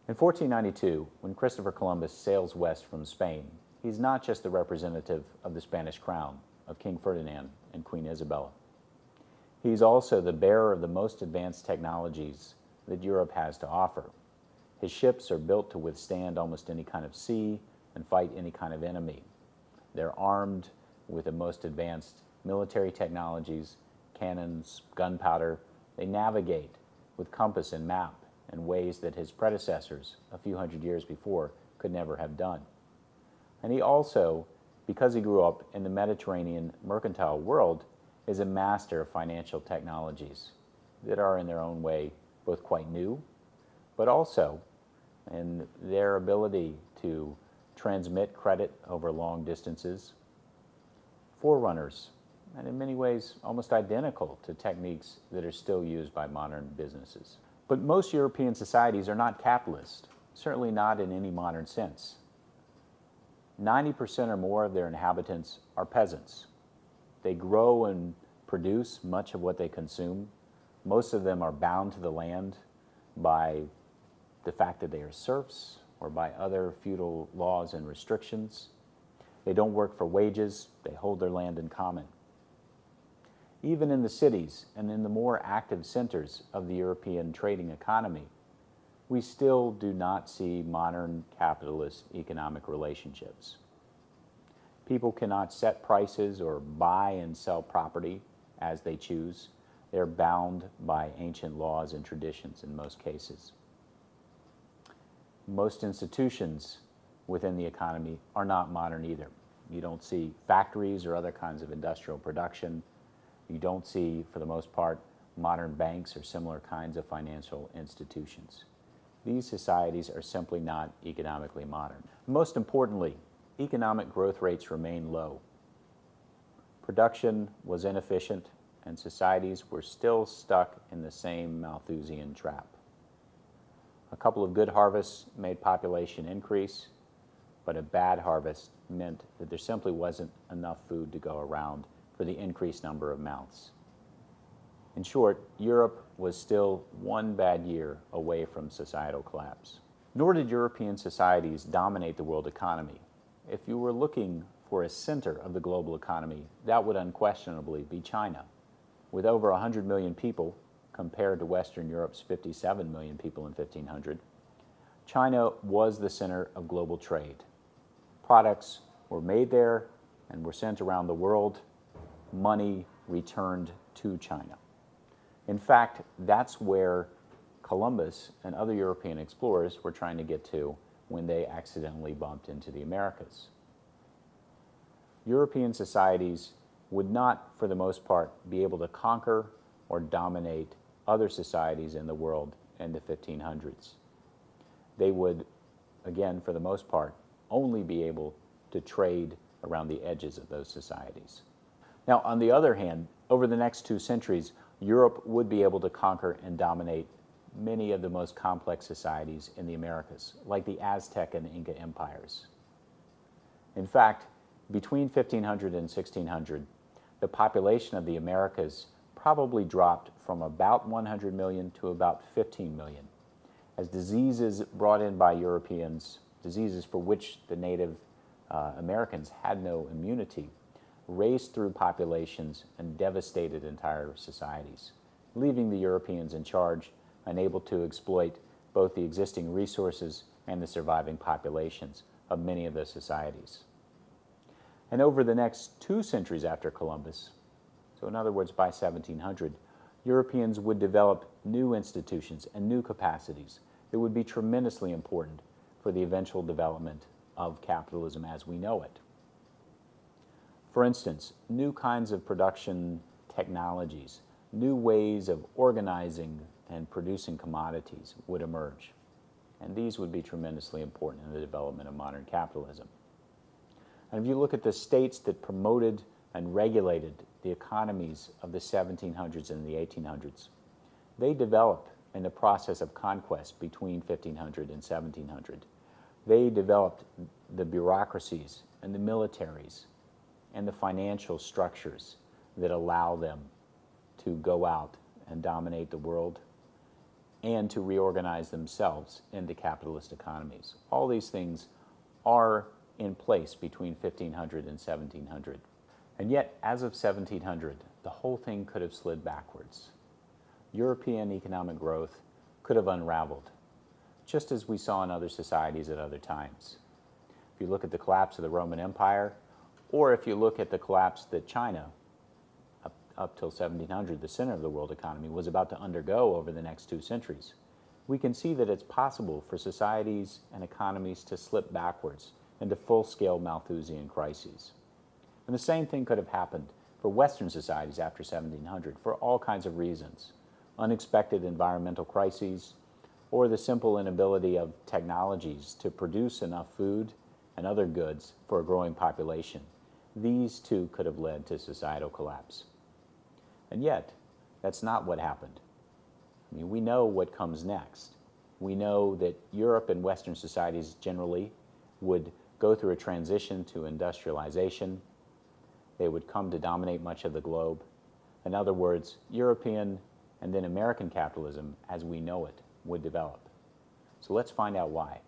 In 1492, when Christopher Columbus sails west from Spain, he's not just the representative of the Spanish crown, of King Ferdinand and Queen Isabella. He's also the bearer of the most advanced technologies that Europe has to offer. His ships are built to withstand almost any kind of sea and fight any kind of enemy. They're armed with the most advanced military technologies, cannons, gunpowder. They navigate with compass and map in ways that his predecessors a few hundred years before could never have done. And he also, because he grew up in the Mediterranean mercantile world, is a master of financial technologies that are in their own way both quite new, but also in their ability to transmit credit over long distances, forerunners, and in many ways almost identical to techniques that are still used by modern businesses. But most European societies are not capitalist, certainly not in any modern sense. 90% or more of their inhabitants are peasants. They grow and produce much of what they consume. Most of them are bound to the land by the fact that they are serfs or by other feudal laws and restrictions. They don't work for wages. They hold their land in common. Even in the cities and in the more active centers of the European trading economy, we still do not see modern capitalist economic relationships. People cannot set prices or buy and sell property as they choose. They're bound by ancient laws and traditions in most cases. Most institutions within the economy are not modern either. You don't see factories or other kinds of industrial production. You don't see, for the most part, modern banks or similar kinds of financial institutions. These societies are simply not economically modern. Most importantly, economic growth rates remain low. Production was inefficient, and societies were still stuck in the same Malthusian trap. A couple of good harvests made population increase, but a bad harvest meant that there simply wasn't enough food to go around for the increased number of mouths. In short, Europe was still one bad year away from societal collapse. Nor did European societies dominate the world economy. If you were looking for a center of the global economy, that would unquestionably be China. With over 100 million people, compared to Western Europe's 57 million people in 1500, China was the center of global trade. Products were made there and were sent around the world. Money returned to China. In fact, that's where Columbus and other European explorers were trying to get to when they accidentally bumped into the Americas. European societies would not, for the most part, be able to conquer or dominate other societies in the world in the 1500s. They would, again, for the most part, only be able to trade around the edges of those societies. Now, on the other hand, over the next 2 centuries, Europe would be able to conquer and dominate many of the most complex societies in the Americas, like the Aztec and Inca empires. In fact, between 1500 and 1600, the population of the Americas probably dropped from about 100 million to about 15 million, as diseases brought in by Europeans, diseases for which the native Americans had no immunity, raced through populations and devastated entire societies, leaving the Europeans in charge, unable to exploit both the existing resources and the surviving populations of many of those societies. And over the next 2 centuries after Columbus, so in other words, by 1700, Europeans would develop new institutions and new capacities that would be tremendously important for the eventual development of capitalism as we know it. For instance, new kinds of production technologies, new ways of organizing and producing commodities would emerge. And these would be tremendously important in the development of modern capitalism. And if you look at the states that promoted and regulated the economies of the 1700s and the 1800s, they developed in the process of conquest between 1500 and 1700. They developed the bureaucracies and the militaries and the financial structures that allow them to go out and dominate the world and to reorganize themselves into capitalist economies. All these things are in place between 1500 and 1700. And yet, as of 1700, the whole thing could have slid backwards. European economic growth could have unraveled, just as we saw in other societies at other times. If you look at the collapse of the Roman Empire, or if you look at the collapse that China, up till 1700, the center of the world economy, was about to undergo over the next 2 centuries, we can see that it's possible for societies and economies to slip backwards into full-scale Malthusian crises. And the same thing could have happened for Western societies after 1700 for all kinds of reasons. Unexpected environmental crises, or the simple inability of technologies to produce enough food and other goods for a growing population. These too could have led to societal collapse. And yet, that's not what happened. I mean, we know what comes next. We know that Europe and Western societies generally would go through a transition to industrialization. They would come to dominate much of the globe. In other words, European and then American capitalism, as we know it, would develop. So let's find out why.